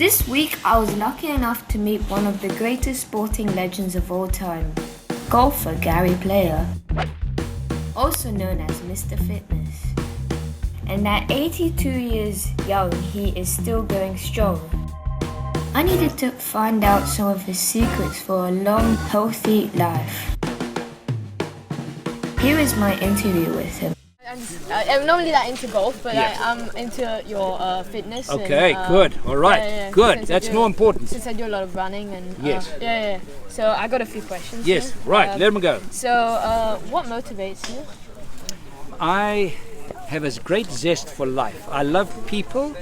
This week I was lucky enough to meet one of the greatest sporting legends of all time, golfer Gary Player, also known as Mr. Fitness. And at 82 years young, he is still going strong. I needed to find out some of his secrets for a long, healthy life. Here is my interview with him. I'm not really that into golf, but Yes. I'm into your fitness. Okay, and, good. All right, yeah. good. Since I That's do- more important. Since I do a lot of running and Yes. So I got a few questions. Yes, here. right. Let them go. So, what motivates you? I have a great zest for life. I love people.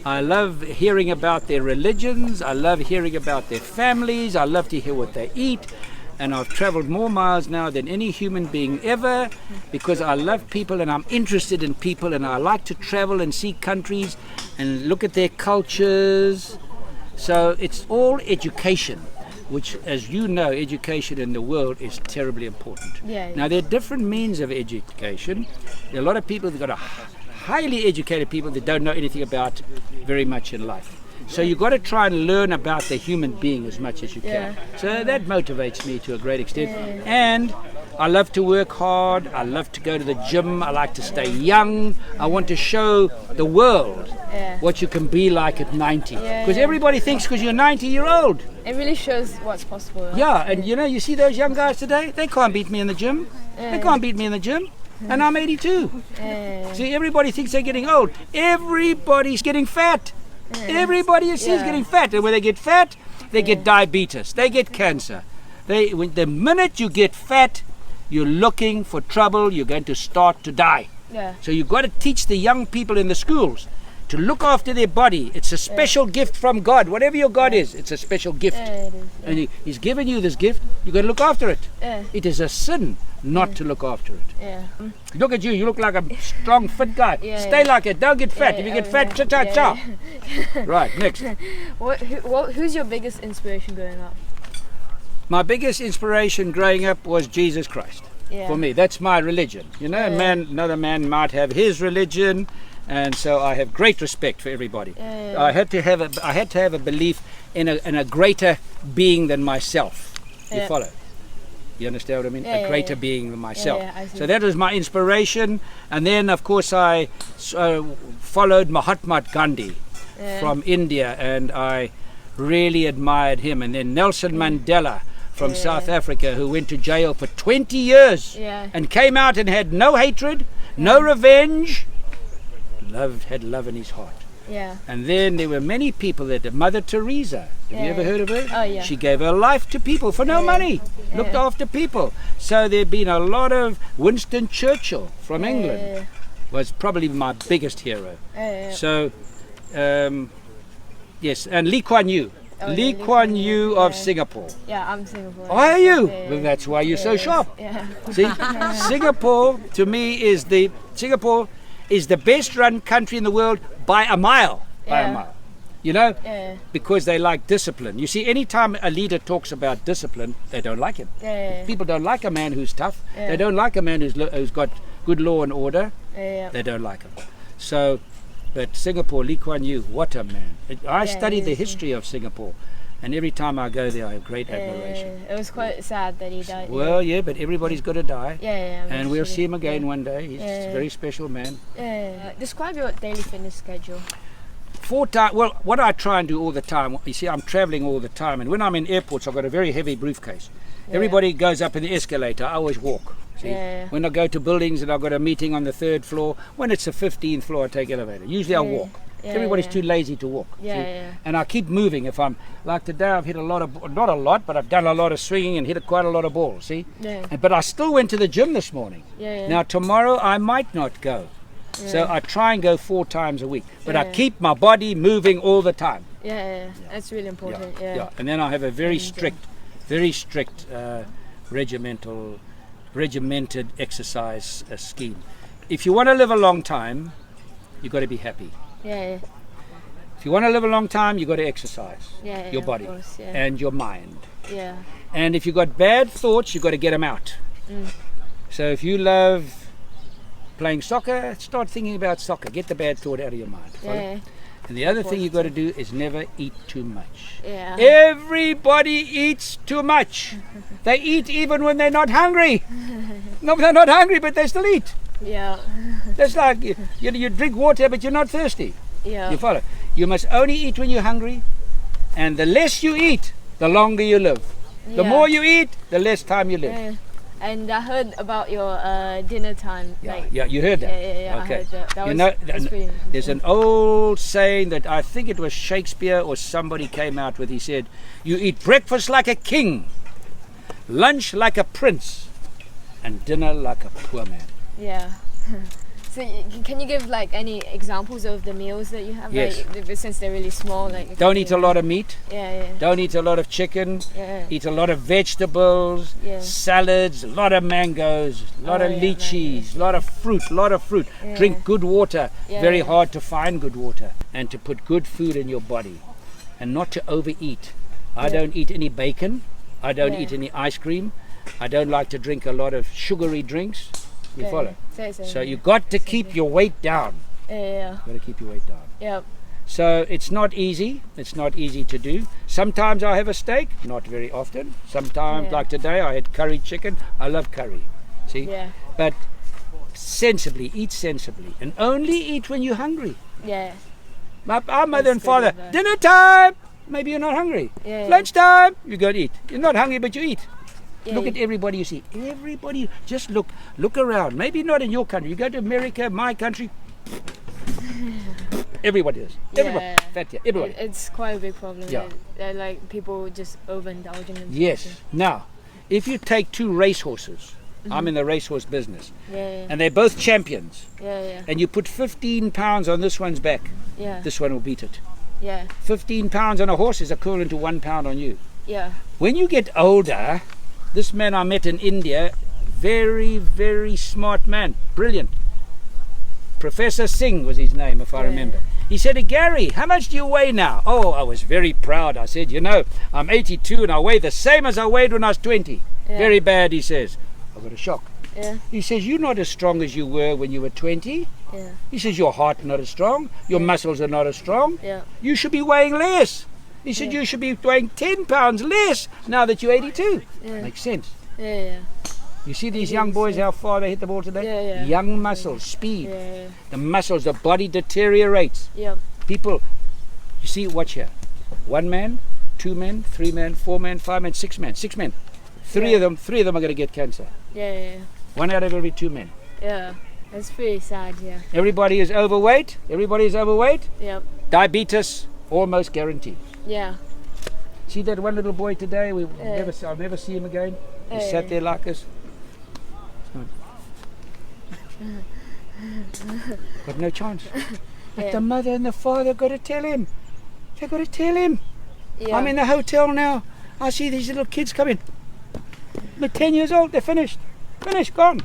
I love hearing about their religions. I love hearing about their families. I love to hear what they eat. And I've traveled more miles now than any human being ever because I love people and I'm interested in people and I like to travel and see countries and look at their cultures. So it's all education, which, as you know, education in the world is terribly important. Yeah. Now, there are different means of education. There are a lot of people that got highly educated people that don't know anything about very much in life. So you've got to try and learn about the human being as much as you can. So that motivates me to a great extent. And I love to work hard. I love to go to the gym. I like to stay young. I want to show the world what you can be like at 90. Because everybody thinks because you're 90, you're old. It really shows what's possible. Right? Yeah, and you know, you see those young guys today? They can't beat me in the gym. They can't beat me in the gym. And I'm 82. See, everybody thinks they're getting old. Everybody's getting fat. Everybody you see is getting fat, and when they get fat, they get diabetes, they get cancer. The minute you get fat, you're looking for trouble. You're going to start to die. Yeah. So you've got to teach the young people in the schools to look after their body. It's a special gift from God. Whatever your God is, it's a special gift. It is. And He's given you this gift. You've got to look after it. It is a sin not to look after it. Yeah. Look at you. You look like a strong, fit guy. Stay like it. Don't get fat. If you get fat, cha-cha-cha. Right, next. Who's your biggest inspiration growing up? My biggest inspiration growing up was Jesus Christ. Yeah. For me, that's my religion. You know, another man might have his religion, and so I have great respect for everybody. I had to have a belief in a greater being than myself. You follow? You understand what I mean? A greater being than myself. I see. So that was my inspiration, and then of course I followed Mahatma Gandhi from India, and I really admired him. And then Nelson Mandela from South Africa, who went to jail for 20 years and came out and had no hatred, no revenge, had love in his heart. Yeah. And then there were many people that Mother Teresa, have you ever heard of her? Oh, yeah. She gave her life to people for no money, looked after people. So there have been a lot of Winston Churchill from England was probably my biggest hero. So, yes, and Lee Kuan Yew. Lee Kuan Yew of Singapore. Yeah, I'm Singapore. Are you? Well, that's why you're so sharp. Yeah. See, Singapore to me is the best run country in the world by a mile. By a mile. You know, because they like discipline. You see, anytime a leader talks about discipline, they don't like him. People don't like a man who's tough. They don't like a man who's got good law and order. They don't like him. So, but Singapore, Lee Kuan Yew, what a man. I studied the history of Singapore, and every time I go there I have great admiration. It was quite sad that he died. Well, yeah, but everybody's got to die. And we'll see see him again one day. He's a very special man. Describe your daily fitness schedule. 4 times. Well, what I try and do all the time, you see, I'm traveling all the time, and when I'm in airports, I've got a very heavy briefcase. Everybody goes up in the escalator. I always walk. See? When I go to buildings and I've got a meeting on the 3rd floor, when it's the 15th floor, I take elevator. Usually I walk. Everybody's too lazy to walk. And I keep moving. If I'm like today, I've hit not a lot, but I've done a lot of swinging and hit quite a lot of balls. See? But I still went to the gym this morning. Now tomorrow I might not go. So I try and go 4 times a week, but I keep my body moving all the time. That's really important. And then I have a very strict regimented exercise scheme. If you want to live a long time, you've got to be happy. If you want to live a long time, you've got to exercise your body and your mind. And if you've got bad thoughts, you've got to get them out. So if you love playing soccer, start thinking about soccer. Get the bad thought out of your mind. And the other thing you've got to do is never eat too much. Yeah. Everybody eats too much. They eat even when they're not hungry. No, they're not hungry, but they still eat. Yeah. That's like you drink water, but you're not thirsty. Yeah. You follow? You must only eat when you're hungry, and the less you eat, the longer you live. The more you eat, the less time you live. Yeah. And I heard about your dinner time. Yeah, you heard that? Yeah, Okay. I heard that. That You was, know, that's pretty there's an old saying that I think it was Shakespeare or somebody came out with. He said, "You eat breakfast like a king, lunch like a prince, and dinner like a poor man." Yeah. So can you give like any examples of the meals that you have? Yes. Like, since they're really small, like Don't eat a lot of meat. Yeah. Don't eat a lot of chicken. Yeah. Eat a lot of vegetables, Yeah. salads, a lot of mangoes, a lot of lychees, a lot of fruit. Yeah. Drink good water. Yeah. Very hard to find good water. And to put good food in your body and not to overeat. I don't eat any bacon. I don't eat any ice cream. I don't like to drink a lot of sugary drinks. You follow? So you got to keep your weight down. Yeah. Got to keep your weight down. Yep. So it's not easy. It's not easy to do. Sometimes I have a steak, not very often. Sometimes, like today, I had curry chicken. I love curry. See? Yeah. But sensibly, eat sensibly, and only eat when you're hungry. Yeah. Our mother and good father, advice. dinner time. Maybe you're not hungry. Yeah. Lunchtime, you go to eat. You're not hungry, but you eat. Yeah. Look at everybody you see. Everybody, just look around. Maybe not in your country. You go to America, my country. Everybody is. Everybody. Yeah. Fat, yeah. Everybody. It's quite a big problem. Yeah. They're like people just overindulging themselves. Yes. Now, if you take two racehorses, I'm in the racehorse business, Yeah. and they're both champions, Yeah. and you put 15 pounds on this one's back, Yeah. this one will beat it. Yeah. 15 pounds on a horse is equivalent to 1 pound on you. Yeah. When you get older, this man I met in India, very, very smart man, brilliant. Professor Singh was his name, if I remember. He said to Gary, "How much do you weigh now?" Oh, I was very proud. I said, "You know, I'm 82 and I weigh the same as I weighed when I was 20. Yeah. Very bad," he says. I got a shock. Yeah. He says, "You're not as strong as you were when you were 20. Yeah. He says, "Your heart not as strong. Your muscles are not as strong. Yeah. You should be weighing less." He said, "You should be weighing 10 pounds less now that you're 82. Yeah. Makes sense. Yeah. You see these young boys, how far they hit the ball today? Yeah. Young muscles, speed. Yeah. The muscles, the body deteriorates. Yep. People, you see, watch here. 1 man, 2 men, 3 men, 4 men, 5 men, 6 men. 6 men. Three of them are going to get cancer. Yeah. 1 out of every 2 men. Yeah. That's pretty sad. Yeah. Everybody is overweight. Yep. Diabetes, almost guaranteed. Yeah. See that one little boy today? I'll never see him again. He sat there like this. Got no chance. But the mother and the father got to tell him. They got to tell him. Yeah. I'm in the hotel now. I see these little kids coming. They're 10 years old. They're finished, gone.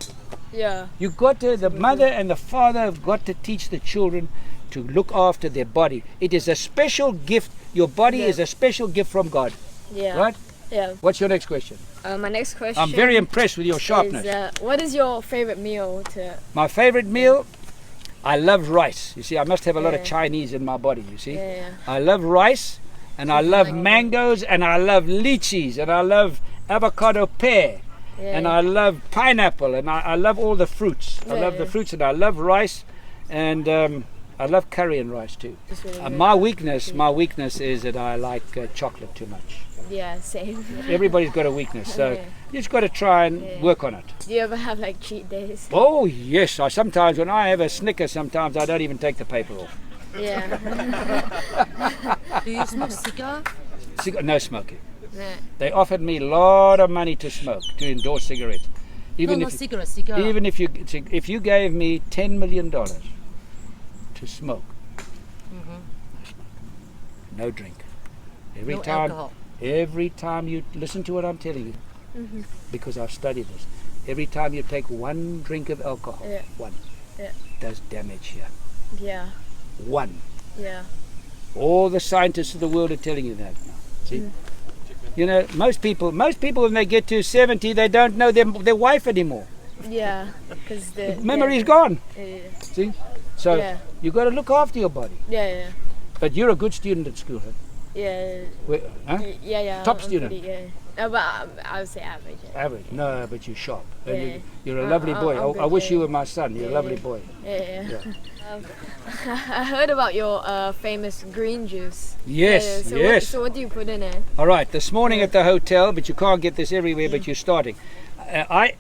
Yeah. You got to. The mother and the father have got to teach the children to look after their body. It is a special gift. Your body is a special gift from God. Yeah. Right? Yeah. What's your next question? My next question. I'm very impressed with your sharpness. Is, what is your favorite meal to? My favorite meal, I love rice. You see, I must have a lot of Chinese in my body, you see. Yeah. I love rice, and I love mangoes, and I love lychees, and I love avocado pear, and I love pineapple, and I love all the fruits. I love the fruits, and I love rice, and I love curry and rice too. Really My weakness is that I like chocolate too much. Yeah, same. Everybody's got a weakness, so you just got to try and work on it. Do you ever have like cheat days? Oh yes, I sometimes when I have a Snicker, sometimes I don't even take the paper off. Yeah. Do you smoke cigar? No smoking. No. They offered me a lot of money to smoke, to endorse cigarettes. No, cigar. Even if you gave me $10 million to smoke, no drink. Alcohol. Every time you listen to what I'm telling you, because I've studied this, every time you take 1 drink of alcohol, does damage here. Yeah. 1. Yeah. All the scientists of the world are telling you that now. See? You know, most people when they get to 70, they don't know their wife anymore. Yeah. Because the Memory's gone. Yeah. See? So you got to look after your body. Yeah. But you're a good student at school, huh? Yeah. Huh? Yeah. Top I'm student? Pretty, yeah. No, but I would say average. Yeah. Average? No, but you're sharp. And Yeah. you're a lovely boy. I'm I good, wish you yeah. were my son. You're a lovely boy. Yeah. I heard about your famous green juice. Yes, So yes. so what do you put in it? All right, this morning at the hotel, but you can't get this everywhere, but you're starting.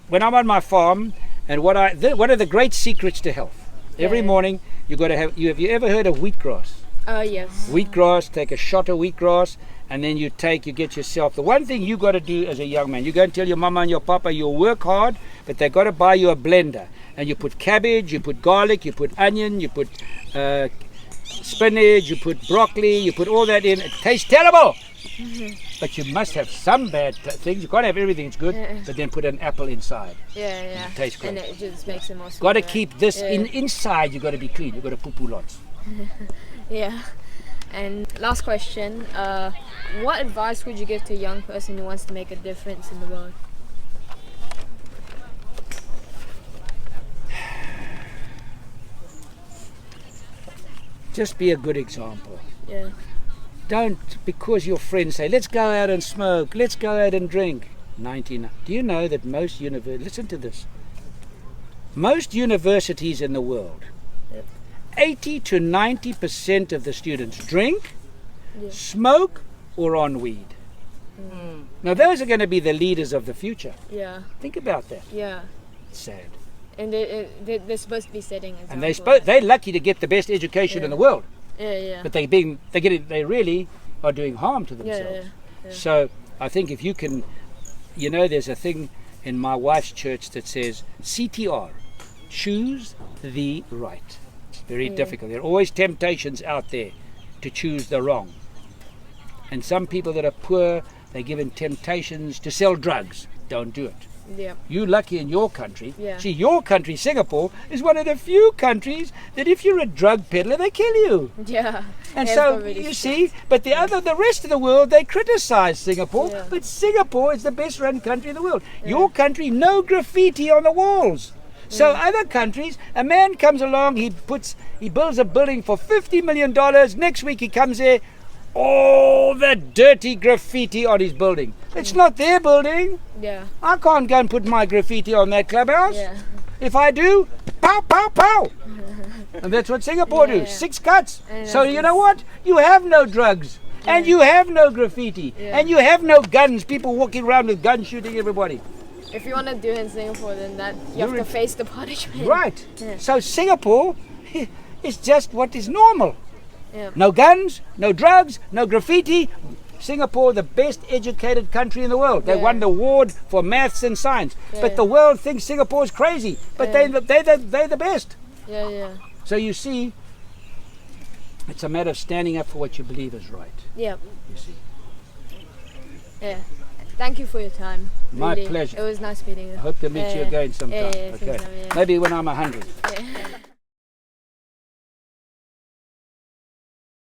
When I'm on my farm, and what are the great secrets to health? Every morning, you have you ever heard of wheatgrass? Yes. Wheatgrass, take a shot of wheatgrass, and then you get yourself, the one thing you got to do as a young man, you go and tell your mama and your papa you'll work hard, but they got to buy you a blender, and you put cabbage, you put garlic, you put onion, you put spinach, you put broccoli, you put all that in. It tastes terrible, but you must have some bad things. You can't have everything, it's good, but then put an apple inside. Yeah. It tastes great. And it just makes it more sweet. Got to keep this inside. You got to be clean. You got to poo-poo lots. Yeah. And last question, what advice would you give to a young person who wants to make a difference in the world? Just be a good example. Yeah. Don't, because your friends say, let's go out and smoke, let's go out and drink. 99. Do you know that most listen to this, most universities in the world, 80 to 90% of the students drink, smoke, or on weed. Now those are going to be the leaders of the future. Yeah. Think about that. Yeah. It's sad. And they're supposed to be setting example. And they're lucky to get the best education in the world. Yeah. But they really are doing harm to themselves. Yeah. So I think if you can, there's a thing in my wife's church that says CTR, choose the right. It's very difficult. There are always temptations out there to choose the wrong. And some people that are poor, they're given temptations to sell drugs. Don't do it. Yeah. You're lucky in your country. Yeah. See, your country, Singapore, is one of the few countries that if you're a drug peddler, they kill you. Yeah. And so, you see, but the rest of the world, they criticize Singapore, but Singapore is the best run country in the world. Your country, no graffiti on the walls. So other countries, a man comes along, he builds a building for $50 million. Next week he comes there, all the dirty graffiti on his building. It's not their building. Yeah. I can't go and put my graffiti on that clubhouse. Yeah. If I do, pow, pow, pow. And that's what Singapore do, 6 cuts. So you know what? You have no drugs. And you have no graffiti. And you have no guns. People walking around with guns shooting everybody. If you want to do it in Singapore, then you have to face the punishment. Right. Yeah. So Singapore is just what is normal. Yeah. No guns, no drugs, no graffiti. Singapore, the best educated country in the world. They won the award for maths and science. But the world thinks Singapore is crazy. But they're the best. Yeah. So you see, it's a matter of standing up for what you believe is right. Yeah. You see. Yeah. Thank you for your time. My really. pleasure. It was nice meeting you. I hope to meet you again sometime. Yeah, Okay. sometime, yeah. Maybe when I'm 100. Yeah.